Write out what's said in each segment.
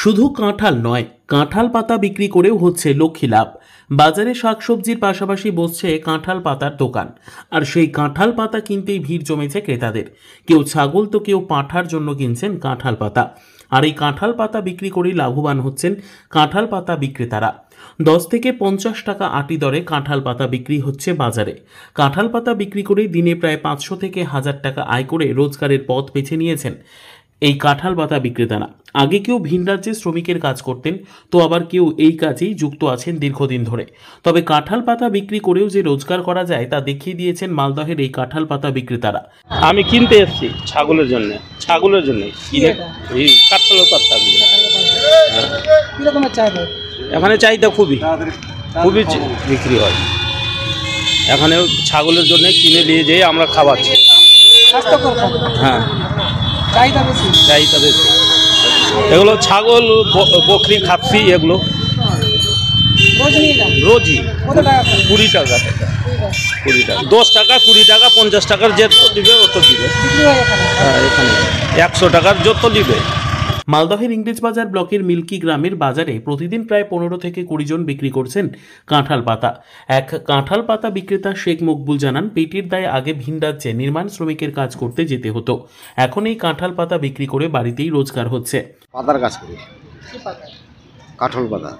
শুধু কাঁঠাল নয়, কাঁঠাল পাতা বিক্রি করেও হচ্ছে লক্ষ্মী লাভ। বাজারে শাকসবজির পাশাপাশি বসছে কাঁঠাল পাতার দোকান, আর সেই কাঁঠাল পাতা কিনতেই ভিড় জমেছে ক্রেতাদের। কেউ ছাগল তো কেউ পাঁঠার জন্য কিনছেন কাঁঠাল পাতা। আর এই কাঁঠাল পাতা বিক্রি করেই লাভবান হচ্ছেন কাঁঠাল পাতা বিক্রেতারা। 10 থেকে 50 টাকা আটি দরে কাঁঠাল পাতা বিক্রি হচ্ছে বাজারে। কাঁঠাল পাতা বিক্রি করেই দিনে প্রায় 500 থেকে 1000 টাকা আয় করে রোজগারের পথ বেছে নিয়েছেন এই কাঁঠাল পাতা বিক্রেতারা। আগে কেউ ভিন রাজ্যে শ্রমিকের কাজ করতেন, তো আবার কেউ এই কাজেই যুক্ত আছেন দীর্ঘদিন ধরে। তবে কাঁঠাল পাতা বিক্রি করেও যে রোজগার করা যায় তা দেখিয়ে দিয়েছেন মালদহের এই কাঁঠাল পাতা বিক্রেতারা। আমি কিনতে এসেছি ছাগলের জন্য কিনে এই কাঁঠাল পাতাগুলো। এখানে চাহিদা খুবই বিক্রি হয়। এখানে ছাগলের জন্য কিনে নিয়ে যেয়ে আমরা খাওয়াচ্ছি। হ্যাঁ, চাহিদা বেশি। এগুলো ছাগল, বকরি, খাসি, এগুলো রোজই 20 টাকা, 10 টাকা, 20 টাকা, 50 টাকার যত দিবে অত দিবে। হ্যাঁ, এখানে 100 টাকার যত দিবে। মালদহের ইংরেজবাজার ব্লকের মিল্কি গ্রামের বাজারে প্রতিদিন প্রায় 15 থেকে 20 জন বিক্রি করছেন কাঁঠাল পাতা। এক কাঁঠাল পাতা বিক্রেতা শেখ মকবুল জানান, পেটের দায়ে আগে ভিন রাজ্যে নির্মাণ শ্রমিকের কাজ করতে যেতে হতো। এখন এই কাঁঠাল পাতা বিক্রি করে বাড়িতেই রোজগার হচ্ছে। পাতার কাজ করি, কাঁঠাল পাতা।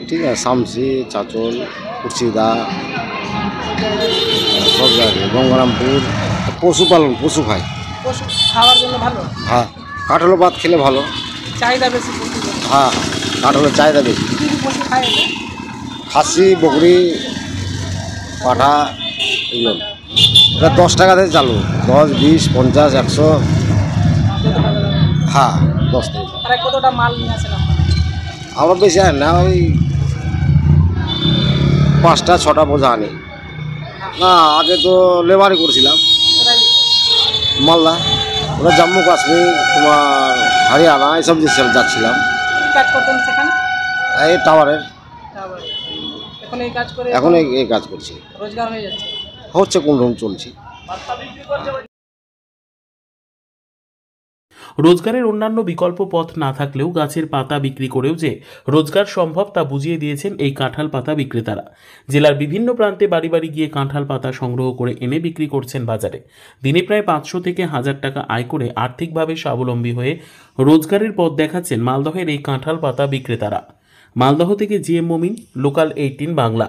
ঠিক আছে, শামসি, চাচল, কুর্সিদা, সব জায়গায়, গঙ্গারামপুর। পশুপালন, পশু খায়, খাওয়ার জন্য ভালো। হ্যাঁ, কাঁঠাল পাত খেলে ভালো, চাহিদা বেশি। হ্যাঁ, কাঁঠালের চাহিদা বেশি। পশু খায়, খাসি, বকরি, পাঠা, এগুলো। এটা 10 টাকা থেকে চালু, 10, 20, 50, 100। হ্যাঁ, 10 টাকা। কতটা মাল নিয়ে আসেন আমরা বেশি আনি না, ওই 5টা 6টা বোঝা আনি না। আগে তো লেবারই করছিলাম, মালদা, ওরা জম্মু কাশ্মীর, তোমার হরিয়ানা, এইসব দেশে যাচ্ছিলাম। কাজ করতেন সেখানে? এই টাওয়ারের। এখন এই কাজ করছি, রোজগার হয়ে যাচ্ছে, হচ্ছে কোন রকম চলছি। রোজগারের অন্যান্য বিকল্প পথ না থাকলেও গাছের পাতা বিক্রি করেও যে রোজগার সম্ভব তা বুঝিয়ে দিয়েছেন এই কাঁঠাল পাতা বিক্রেতারা। জেলার বিভিন্ন প্রান্তে বাড়ি বাড়ি গিয়ে কাঁঠাল পাতা সংগ্রহ করে এনে বিক্রি করছেন বাজারে। দিনে প্রায় 500 থেকে 1000 টাকা আয় করে আর্থিকভাবে স্বাবলম্বী হয়ে রোজগারের পথ দেখাচ্ছেন মালদহের এই কাঁঠাল পাতা বিক্রেতারা। মালদহ থেকে জিএম মমিন, লোকাল 18 বাংলা।